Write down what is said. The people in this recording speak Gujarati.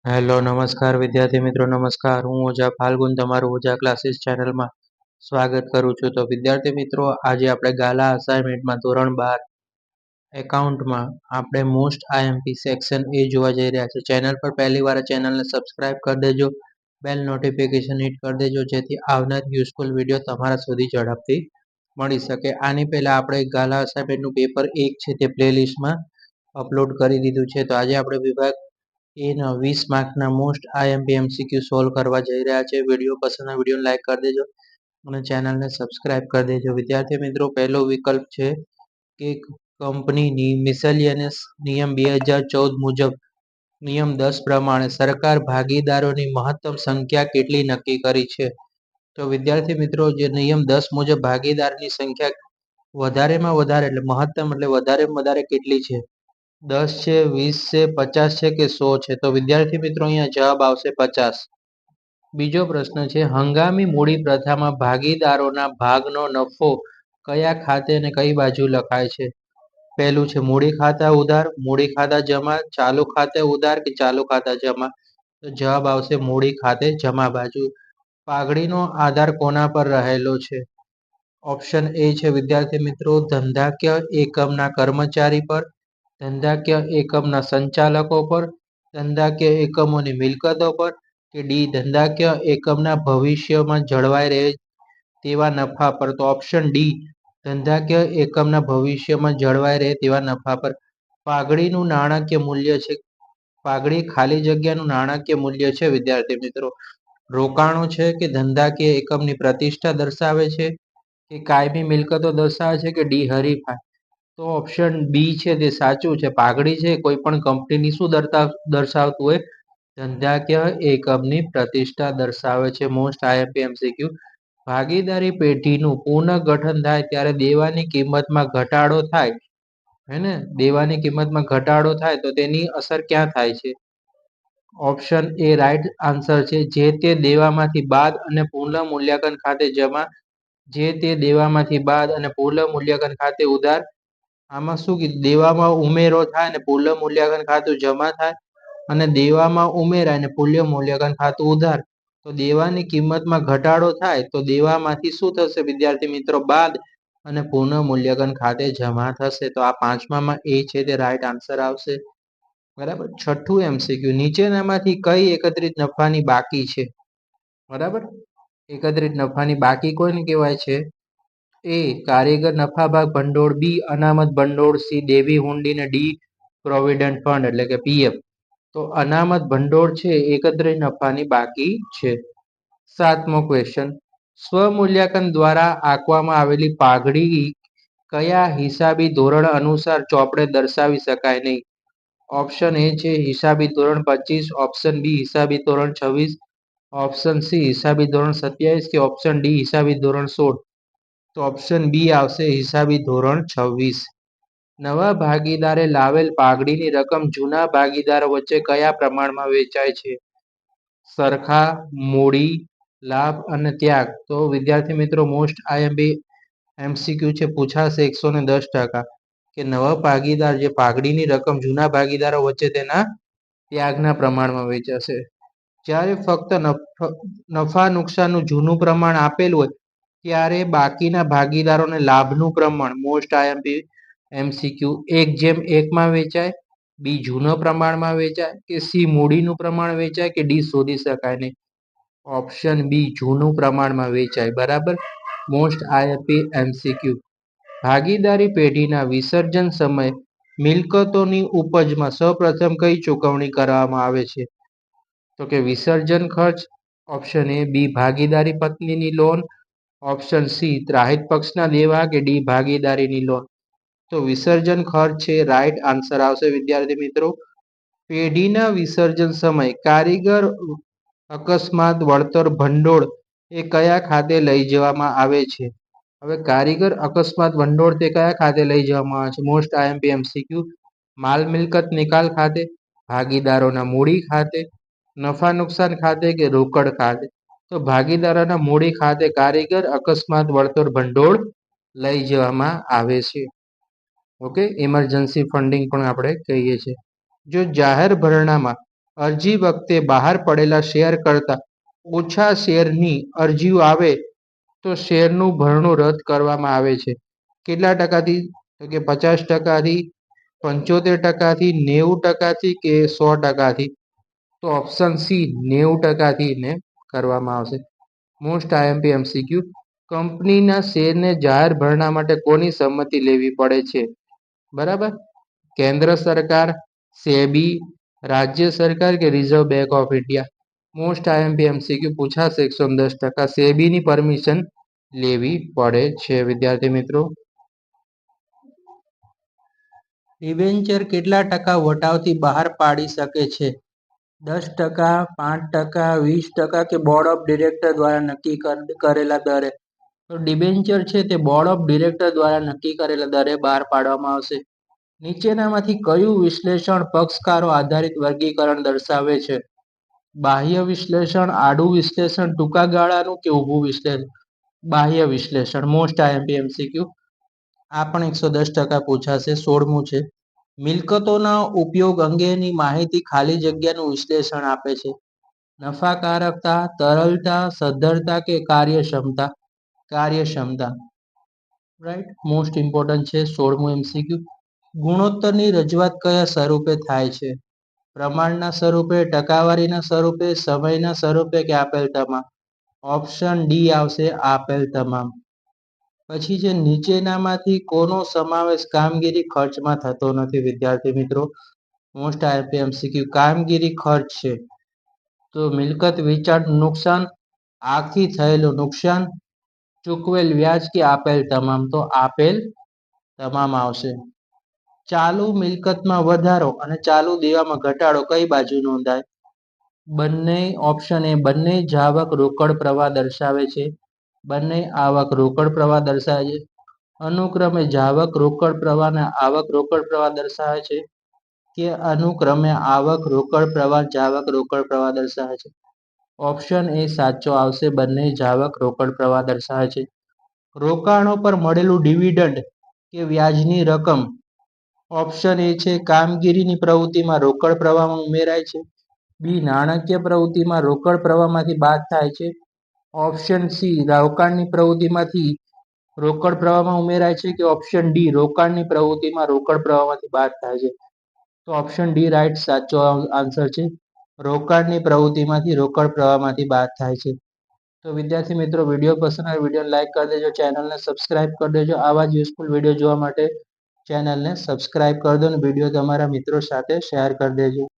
હેલો નમસ્કાર વિદ્યાર્થી મિત્રો નમસ્કાર. હું ઓઝા ફાલ્ગુન તમારું ઓઝા ક્લાસીસ ચેનલમાં સ્વાગત કરું છું. તો વિદ્યાર્થી મિત્રો, આજે આપણે ગાલા અસાઇનમેન્ટમાં ધોરણ 12 એકાઉન્ટમાં આપણે મોસ્ટ આઈએમપી સેક્શન એ જોવા જઈ રહ્યા છે. ચેનલ પર પહેલી વાર ચેનલને સબસ્ક્રાઇબ કરી દેજો, બેલ નોટિફિકેશન હિટ કરી દેજો, જેથી આવનાર યુઝફુલ વિડીયો તમારા સુધી ઝડપથી મળી શકે. આની પહેલા આપણે ગાલા અસાઇનમેન્ટનું પેપર 1 છે તે પ્લેલિસ્ટમાં અપલોડ કરી દીધું છે. તો આજે આપણે વિભાગ એના 20 માર્કના મોસ્ટ આઈએમપી એમસીક્યુ સોલ્વ કરવા જઈ રહ્યા છે. વિડીયો પસંદ આવે વિડીયોને લાઈક કરી દેજો અને ચેનલને સબસ્ક્રાઇબ કરી દેજો. વિદ્યાર્થી મિત્રો, પહેલો વિકલ્પ છે કે કંપનીની મિસેલિયસ નિયમ 2014 મુજબ નિયમ 10 પ્રમાણે સરકાર ભાગીદારોની મહત્તમ સંખ્યા કેટલી નક્કી કરી છે? તો વિદ્યાર્થી મિત્રો, જે નિયમ 10 મુજબ ભાગીદારની સંખ્યા વધારેમાં વધારે એટલે મહત્તમ એટલે વધારેમાં વધારે કેટલી છે? 10 છે, 20 છે, 50 છે કે 100 છે? તો વિદ્યાર્થી મિત્રો, અહીંયા જવાબ આવશે 50. બીજો પ્રશ્ન છે, હંગામી મૂડી પ્રથામાં ભાગીદારોના ભાગનો નફો કયા ખાતે અને કઈ બાજુ લખાય છે? પહેલું છે મૂડી ખાતા ઉધાર, મૂડી ખાતા જમા, ચાલુ ખાતે ઉધાર કે ચાલુ ખાતા જમા? તો જવાબ આવશે મૂડી ખાતે જમા બાજુ. પાઘડીનો આધાર કોના પર રહેલો છે? ઓપ્શન એ છે વિદ્યાર્થી મિત્રો, ધંધાકીય એકમના કર્મચારી પર, ધંધાકીય એકમના સંચાલકો પર, ધંધાકીય એકમોની મિલકતો પર કે ડી ધંધાકીય એકમના ભવિષ્યમાં જળવાઈ રહે તેવા નફા પર? તો ઓપ્શન ડી ધંધાકીય એકમના ભવિષ્યમાં જળવાઈ રહે તેવા નફા પર. પાઘડીનું નાણાકીય મૂલ્ય છે, પાઘડી ખાલી જગ્યાનું નાણાકીય મૂલ્ય છે વિદ્યાર્થી મિત્રો. રોકાણો છે કે ધંધાકીય એકમની પ્રતિષ્ઠા દર્શાવે છે કે કાયમી મિલકતો દર્શાવે છે કે ડી હરીફાઈ? તો ઓપ્શન બી છે તે સાચું છે. પાઘડી છે કોઈ પણ કંપનીની શું દર્શાવતું હોય? ધંધાકીય એકમની પ્રતિષ્ઠા દર્શાવે છે. Most IMP MCQ. ભાગીદારી પેઢીનું પુનઃગઠન થાય ત્યારે દેવાની કિંમતમાં ઘટાડો થાય, હે ને? દેવાની કિંમતમાં ઘટાડો થાય તો તેની અસર ક્યાં થાય છે? ઓપ્શન એ રાઈટ આન્સર છે. જે તે દેવામાંથી બાદ અને પુનઃ મૂલ્યાંકન ખાતે જમા, જે તે દેવામાંથી બાદ અને પુનઃ મૂલ્યાંકન ખાતે ઉધાર. આમાં શું કીધું? દેવામાં ઉમેરો થાય અને પુનઃ મૂલ્યાંકન ખાતું જમા થાય, અને દેવામાં ઉમેરાય અને પુનઃ મૂલ્યાંકન ખાતું ઉધાર. તો દેવાની કિંમતમાં ઘટાડો થાય તો દેવામાંથી શું થશે વિદ્યાર્થી મિત્રો? બાદ અને પુનઃ મૂલ્યાંકન ખાતે જમા થશે. તો આ પાંચમામાં એ છે તે રાઈટ આન્સર આવશે. બરાબર. છઠ્ઠું એમસીક્યુ, નીચેનામાંથી કઈ એકત્રિત નફાની બાકી છે? બરાબર. એકત્રિત નફાની બાકી કોને કહેવાય છે? એ કારીગર નફા ભાગ ભંડોળ, બી અનામત ભંડોળ, સી દેવી હુંડી ને ડી પ્રોવિડન્ટ ફંડ એટલે કે પીએફ. તો અનામત ભંડોળ છે એકત્રિત નફાની બાકી છે. સાતમો ક્વેશ્ચન, સ્વમૂલ્યાંકન દ્વારા આંકવામાં આવેલી પાઘડી કયા હિસાબી ધોરણ અનુસાર ચોપડે દર્શાવી શકાય નહીં? ઓપ્શન એ છે હિસાબી ધોરણ 25, ઓપ્શન બી હિસાબી ધોરણ 26, ઓપ્શન સી હિસાબી ધોરણ 27 કે ઓપ્શન ડી હિસાબી ધોરણ 16? તો ઓપ્શન બી આવશે હિસાબી ધોરણ 26. નવા ભાગીદારે લાવેલ પાઘડીની રકમ જૂના ભાગીદારો વચ્ચે કયા પ્રમાણમાં વેચાય છે? સરખા, મૂડી, લાભ અને ત્યાગ? તો વિદ્યાર્થી મિત્રો, મોસ્ટ આઈએમપી એમસીક્યુ છે, પૂછાશે 110% કે નવા ભાગીદાર જે પાઘડીની રકમ જૂના ભાગીદારો વચ્ચે તેના ત્યાગના પ્રમાણમાં વેચાશે. જ્યારે ફક્ત નફા નુકસાનનું જૂનું પ્રમાણ આપેલું હોય ત્યારે બાકીના ભાગીદારોને લાભનું પ્રમાણ, મોસ્ટ આઈએમપી એમસીક્યુ, 1:1 વેચાય, બી જૂના પ્રમાણમાં વેચાય કે સી મૂડીનું પ્રમાણ વેચાય કે ડી શોધી શકાય નહીં? ઓપ્શન બી જૂનું પ્રમાણમાં વેચાય. બરાબર. Most IMP MCQ. ભાગીદારી પેઢીના વિસર્જન સમયે મિલકતોની ઉપજમાં સૌપ્રથમ કઈ ચૂકવણી કરવામાં આવે છે? તો કે વિસર્જન ખર્ચ. ઓપ્શન એ બી ભાગીદારી પત્નીની લોન, ઓપ્શન સી ત્રાહિત પક્ષના દેવા કે ડી ભાગીદારીની લોન? તો વિસર્જન ખર્ચ છે રાઈટ આન્સર આવશે વિદ્યાર્થી મિત્રો. પેઢીના વિસર્જન સમયે કારીગર અકસ્માત વળતર ભંડોળ એ કયા ખાતે લઈ જવામાં આવે છે? હવે કારીગર અકસ્માત ભંડોળ તે કયા ખાતે લઈ જવામાં આવે છે? Most IMP MCQ. માલ મિલકત નિકાલ ખાતે, ભાગીદારોના મૂડી ખાતે, નફા નુકસાન ખાતે કે રોકડ ખાતે? તો ભાગીદારોના મૂડી ખાતે કારીગર અકસ્માત વળતર ભંડોળ લઈ જવામાં આવે છે. ઓકે, ઇમરજન્સી ફંડિંગ પણ આપણે કહીએ છીએ. જો જાહેર ભરણામાં અરજી વખતે બહાર પડેલા શેર કરતાં ઓછા શેરની અરજીઓ આવે તો શેરનું ભરણું રદ કરવામાં આવે છે. કેટલા ટકાથી? તો કે 50%થી, 75%થી, 90%થી કે 100%થી? તો ઓપ્શન સી 90%થી ને કરવામાં આવશે. મોસ્ટ આઈએમપી એમસીક્યુ, કંપનીના શેરને જાહેર ભરણા માટે કોની સંમતિ લેવી પડે છે? બરાબર, કેન્દ્ર સરકાર, સેબી, રાજ્ય સરકાર કે reserve bank of India? Most IMP MCQ પૂછાશે 110%. સેબીની પરમિશન લેવી પડે છે વિદ્યાર્થી મિત્રો. ડિબેન્ચર કેટલા ટકા વટાવથી બહાર પાડી શકે છે? 10%, 5%, 20% કે બોર્ડ ઓફ ડિરેક્ટર દ્વારા નક્કી કરેલા દરે? તો ડિબેન્ચર છે તે બોર્ડ ઓફ ડિરેક્ટર દ્વારા નક્કી કરેલા દરે બહાર પાડવામાં આવશે. નીચેનામાંથી કયું વિશ્લેષણ પક્ષકારો આધારિત વર્ગીકરણ દર્શાવે છે? બાહ્ય વિશ્લેષણ, આડું વિશ્લેષણ, ટૂંકા ગાળાનું કે ઊભું વિશ્લેષણ? બાહ્ય વિશ્લેષણ. મોસ્ટ આઈએમપી એમસીક્યુ આ પણ 110% પૂછાશે. 16મું છે, મિલકતોના ઉપયોગ અંગેની માહિતી ખાલી જગ્યાનું વિશ્લેષણ આપે છે. નફાકારકતા, તરલતા, સદ્ધરતા કે કાર્યક્ષમતા? કાર્યક્ષમતા. રાઈટ, મોસ્ટ ઇમ્પોર્ટન્ટ છે 16મું એમસીક્યુ. ગુણોત્તરની રજૂઆત કયા સ્વરૂપે થાય છે? પ્રમાણના સ્વરૂપે, ટકાવારીના સ્વરૂપે, સમયના સ્વરૂપે કે આપેલ તમામ? ઓપ્શન ડી આવશે, આપેલ તમામ. પછી જે નીચેનામાંથી કોનો સમાવેશ કામગીરી ખર્ચમાં થતો નથી વિદ્યાર્થી મિત્રો? મોસ્ટ આઈએમપી એમસીક્યુ કામગીરી ખર્ચ છે. તો મિલકત વેચાણ નુકસાન, આખી થયેલું નુકસાન, ચૂકવેલ વ્યાજ કે આપેલ તમામ? તો આપેલ તમામ આવશે. ચાલુ મિલકતમાં વધારો અને ચાલુ દેવામાં ઘટાડો કઈ બાજુ નોંધાય? બંને. ઓપ્શન એ બંને જાવક રોકડ પ્રવાહ દર્શાવે છે. બંને આવક રોકડ પ્રવાહ દર્શાવે છે. અનુક્રમે જાવક રોકડ પ્રવાહ અને આવક રોકડ પ્રવાહ દર્શાવે છે કે અનુક્રમે આવક રોકડ પ્રવાહ જાવક રોકડ પ્રવાહ દર્શાવે છે? ઓપ્શન એ સાચો આવશે, બંને જાવક રોકડ પ્રવાહ દર્શાવે છે. રોકાણો પર મળેલું ડિવિડન્ડ કે વ્યાજની રકમ? ઓપ્શન એ છે કામગીરીની પ્રવૃત્તિમાં રોકડ પ્રવાહમાં ઉમેરાય છે. બી નાણાકીય પ્રવૃત્તિમાં રોકડ પ્રવાહમાંથી બાદ થાય છે. ઓપ્શન સી રોકાણની પ્રવૃત્તિમાંથી રોકડ પ્રવાહમાં ઉમેરાય છે કે ઓપ્શન ડી રોકાણની પ્રવૃત્તિમાં રોકડ પ્રવાહમાંથી બાદ થાય છે? તો ઓપ્શન ડી રાઈટ સાચો આન્સર છે. રોકાણની પ્રવૃત્તિમાંથી રોકડ પ્રવાહમાંથી બાદ થાય છે. તો વિદ્યાર્થી મિત્રો, વિડીયો પસંદ આવે વિડીયોને લાઈક કરી દેજો, ચેનલને સબસ્ક્રાઇબ કરી દેજો. આવા જ યુઝફુલ વિડીયો જોવા માટે ચેનલને સબસ્ક્રાઇબ કરી દો અને વિડીયો તમારા મિત્રો સાથે શેર કરી દેજો.